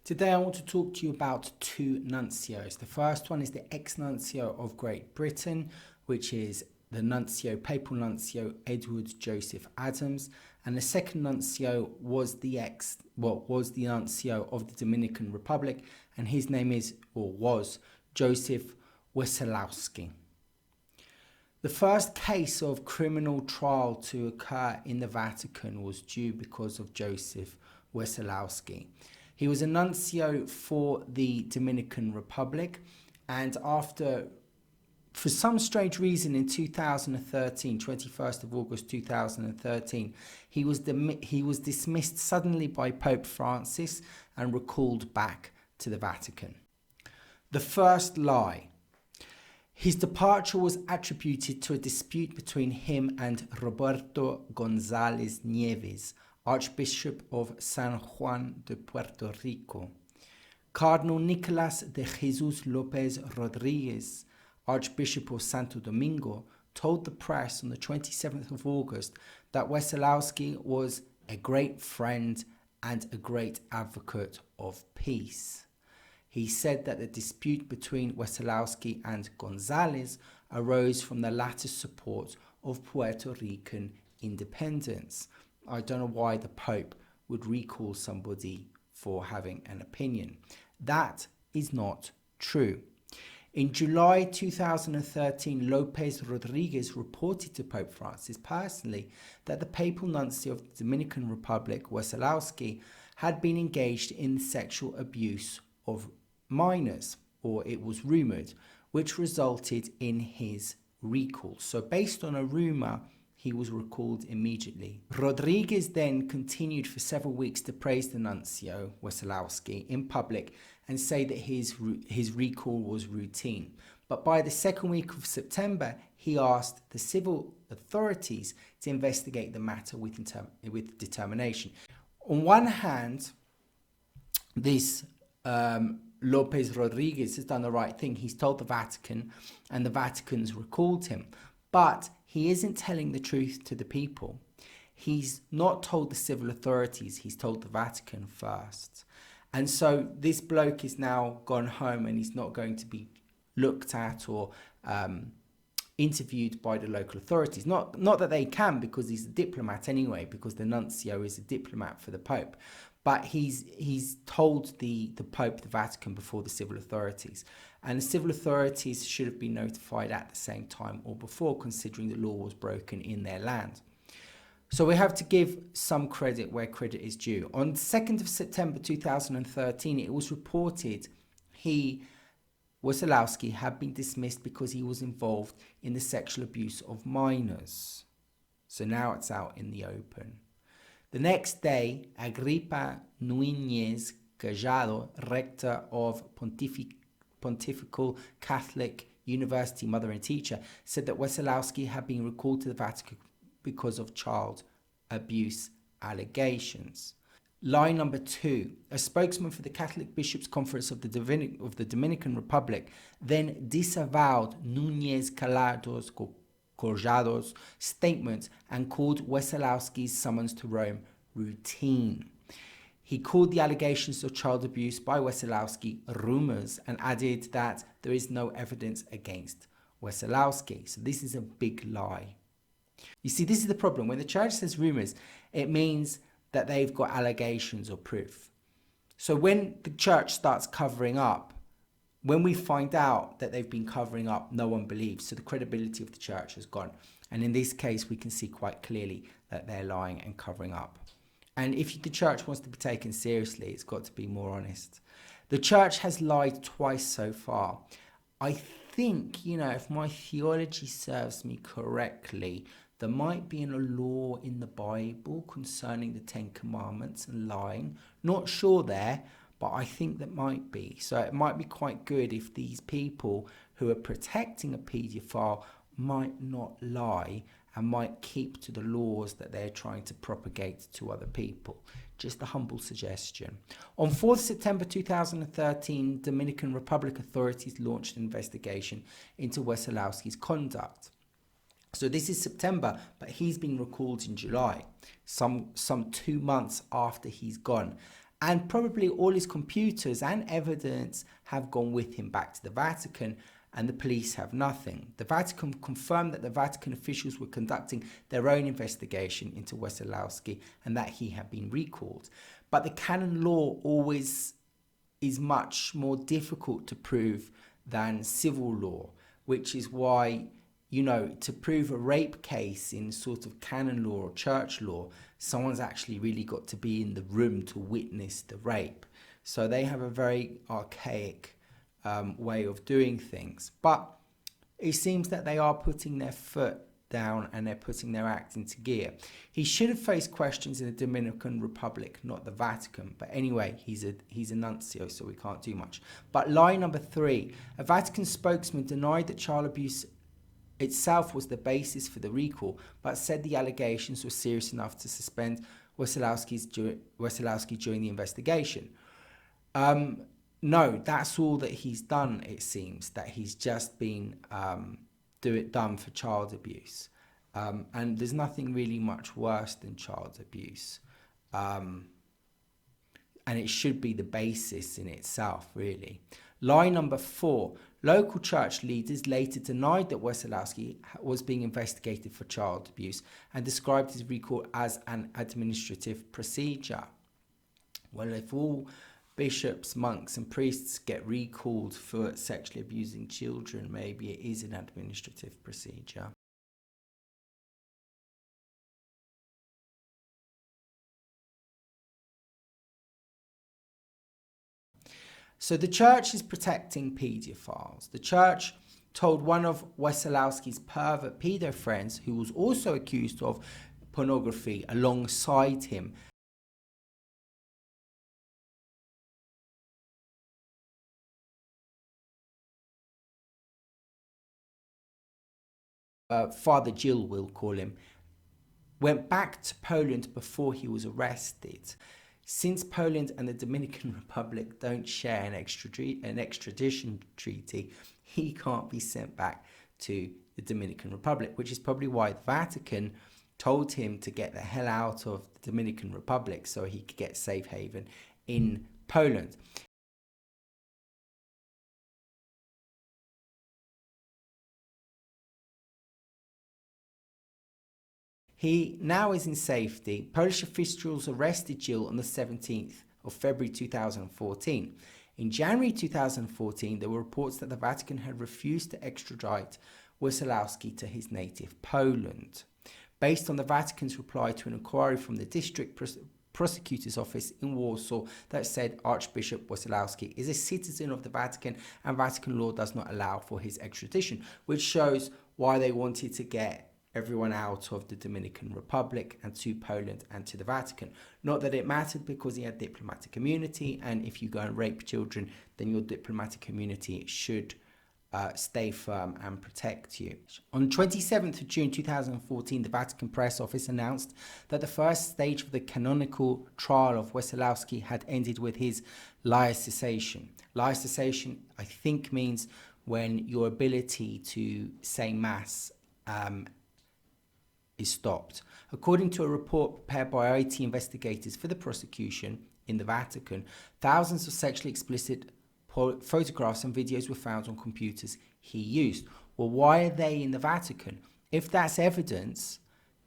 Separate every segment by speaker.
Speaker 1: Today I want to talk to you about two nuncios. The first one is the ex-nuncio of Great Britain, which is the papal nuncio Edward Joseph Adams, and the second nuncio was the nuncio of the Dominican Republic, and his name was Józef Wesołowski. The first case of criminal trial to occur in the Vatican was due because of Józef Wesołowski. He was a nuncio for the Dominican Republic, and for some strange reason in 2013, 21st of August 2013, he was dismissed suddenly by Pope Francis and recalled back to the Vatican. The first lie. His departure was attributed to a dispute between him and Roberto González Nieves, Archbishop of San Juan de Puerto Rico. Cardinal Nicolás de Jesús López Rodríguez, Archbishop of Santo Domingo, told the press on the 27th of August that Wesołowski was a great friend and a great advocate of peace. He said that the dispute between Wesołowski and González arose from the latter's support of Puerto Rican independence. I don't know why the Pope would recall somebody for having an opinion. That is not true. In July 2013, López Rodríguez reported to Pope Francis personally that the papal nuncio of the Dominican Republic, Wesołowski, had been engaged in sexual abuse of minors, or it was rumoured, which resulted in his recall. So based on a rumour, he was recalled immediately. Rodríguez then continued for several weeks to praise the nuncio, Wesołowski, in public and say that his recall was routine. But by the second week of September, he asked the civil authorities to investigate the matter with determination. On one hand, this López Rodríguez has done the right thing. He's told the Vatican, and the Vatican's recalled him. But he isn't telling the truth to the people. He's not told the civil authorities, he's told the Vatican first. And so this bloke is now gone home and he's not going to be looked at or interviewed by the local authorities. Not that they can, because he's a diplomat anyway, because the nuncio is a diplomat for the Pope. But he's told the Pope, the Vatican, before the civil authorities. And the civil authorities should have been notified at the same time or before, considering the law was broken in their land. So we have to give some credit where credit is due. On 2nd of September 2013, it was reported Wesołowski had been dismissed because he was involved in the sexual abuse of minors. So now it's out in the open. The next day, Agripa Núñez Callado, rector of Pontifical Catholic University, mother and teacher, said that Wesołowski had been recalled to the Vatican because of child abuse allegations. Lie number 2. A spokesman for the Catholic Bishops' Conference of the Dominican Republic then disavowed Núñez Callado's statement and called Wesołowski's summons to Rome routine. He called the allegations of child abuse by Wesołowski rumours and added that there is no evidence against Wesołowski. So this is a big lie. You see, this is the problem. When the church says rumours, it means that they've got allegations or proof. So when the church starts covering up, when we find out that they've been covering up, no one believes. So the credibility of the church has gone. And in this case, we can see quite clearly that they're lying and covering up. And if the church wants to be taken seriously, it's got to be more honest. The church has lied twice so far. I think, if my theology serves me correctly, there might be a law in the Bible concerning the Ten Commandments and lying. Not sure there, but I think that might be. So it might be quite good if these people who are protecting a paedophile might not lie and might keep to the laws that they're trying to propagate to other people. Just a humble suggestion. On 4th September 2013, Dominican Republic authorities launched an investigation into Wesołowski's conduct. So this is September, but he's been recalled in July, some 2 months after he's gone. And probably all his computers and evidence have gone with him back to the Vatican, and the police have nothing. The Vatican confirmed that the Vatican officials were conducting their own investigation into Wesołowski and that he had been recalled. But the canon law always is much more difficult to prove than civil law, which is why, to prove a rape case in sort of canon law or church law, someone's actually really got to be in the room to witness the rape. So they have a very archaic way of doing things. But it seems that they are putting their foot down and they're putting their act into gear. He should have faced questions in the Dominican Republic, not the Vatican. But anyway, he's a nuncio, so we can't do much. But lie number 3, a Vatican spokesman denied that child abuse itself was the basis for the recall, but said the allegations were serious enough to suspend Wesołowski during the investigation. No, that's all that he's done, it seems, that he's just been done for child abuse. And there's nothing really much worse than child abuse. And it should be the basis in itself, really. Lie number 4, local church leaders later denied that Wesołowski was being investigated for child abuse and described his recall as an administrative procedure. Well, if all bishops, monks and priests get recalled for sexually abusing children, maybe it is an administrative procedure. So the church is protecting paedophiles. The church told one of Wesołowski's pervert pedo friends, who was also accused of pornography alongside him, Father Jill, we'll call him, went back to Poland before he was arrested. Since Poland and the Dominican Republic don't share an extradition treaty, he can't be sent back to the Dominican Republic, which is probably why the Vatican told him to get the hell out of the Dominican Republic so he could get safe haven in Poland. He now is in safety. Polish officials arrested Jill on the 17th of February 2014. In January 2014, there were reports that the Vatican had refused to extradite Wesołowski to his native Poland. Based on the Vatican's reply to an inquiry from the district prosecutor's office in Warsaw that said Archbishop Wesołowski is a citizen of the Vatican and Vatican law does not allow for his extradition, which shows why they wanted to get everyone out of the Dominican Republic and to Poland and to the Vatican. Not that it mattered, because he had diplomatic immunity, and if you go and rape children, then your diplomatic immunity should stay firm and protect you. On 27th of June 2014, the Vatican Press Office announced that the first stage of the canonical trial of Wesołowski had ended with his laicization. Laicization, I think, means when your ability to say Mass is stopped. According to a report prepared by IT investigators for the prosecution in the Vatican, thousands of sexually explicit photographs and videos were found on computers he used. Well, why are they in the Vatican? If that's evidence,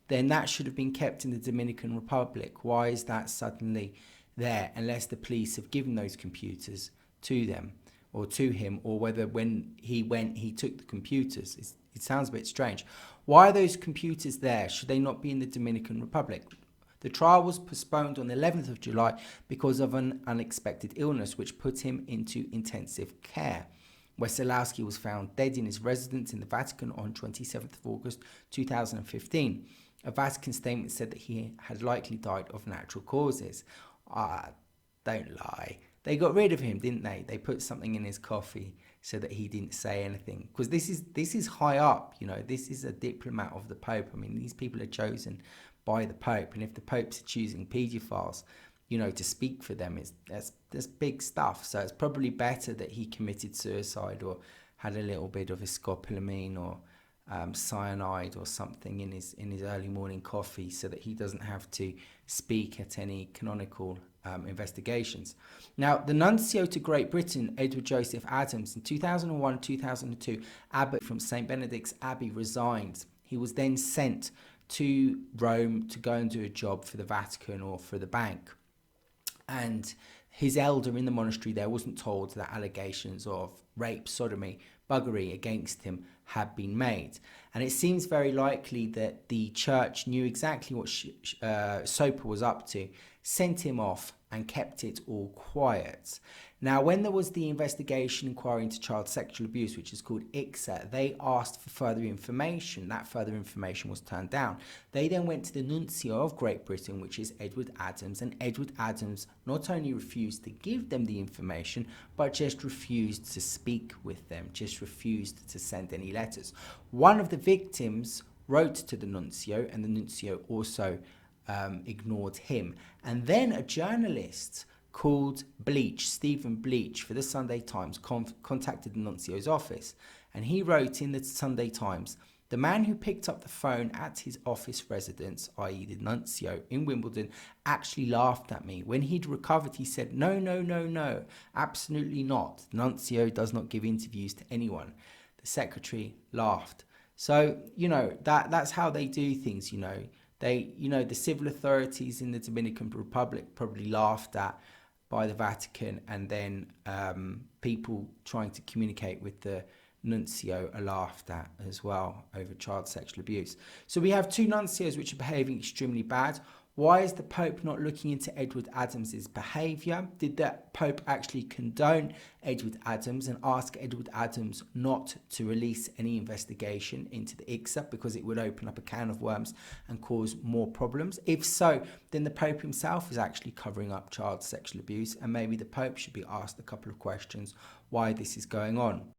Speaker 1: then that should have been kept in the Dominican Republic. Why is that suddenly there, unless the police have given those computers to them or to him, or whether when he went he took the computers? It sounds a bit strange. Why are those computers there? Should they not be in the Dominican Republic? The trial was postponed on the 11th of July because of an unexpected illness which put him into intensive care. Wesołowski was found dead in his residence in the Vatican on 27th of August 2015. A Vatican statement said that he had likely died of natural causes. Don't lie. They got rid of him, didn't they? They put something in his coffee so that he didn't say anything. Because this is high up, this is a diplomat of the Pope. I mean, these people are chosen by the Pope, and if the Pope's choosing paedophiles, to speak for them, that's big stuff. So it's probably better that he committed suicide or had a little bit of scopolamine or cyanide or something in his early morning coffee, so that he doesn't have to speak at any canonical investigations. Now, the nuncio to Great Britain, Edward Joseph Adams, in 2001-2002, abbot from St. Benedict's Abbey, resigned. He was then sent to Rome to go and do a job for the Vatican or for the bank. And his elder in the monastery there wasn't told that allegations of rape, sodomy, buggery against him had been made. And it seems very likely that the church knew exactly what Soper was up to, sent him off and kept it all quiet. Now, when there was the investigation inquiry into child sexual abuse, which is called ICSA, they asked for further information. That further information was turned down. They then went to the nuncio of Great Britain, which is Edward Adams, and Edward Adams not only refused to give them the information, but just refused to speak with them, just refused to send any letters. One of the victims wrote to the nuncio, and the nuncio also ignored him. And then a journalist called Stephen Bleach, for the Sunday Times, contacted the nuncio's office. And he wrote in the Sunday Times, "The man who picked up the phone at his office residence, i.e. the nuncio in Wimbledon, actually laughed at me. When he'd recovered, he said, no, absolutely not. The nuncio does not give interviews to anyone." The secretary laughed. So, that's how they do things, the civil authorities in the Dominican Republic probably laughed at by the Vatican, and then people trying to communicate with the nuncio are laughed at as well over child sexual abuse. So we have two nuncios which are behaving extremely bad. Why is the Pope not looking into Edward Adams's behaviour? Did the Pope actually condone Edward Adams and ask Edward Adams not to release any investigation into the ICSA because it would open up a can of worms and cause more problems? If so, then the Pope himself is actually covering up child sexual abuse, and maybe the Pope should be asked a couple of questions why this is going on.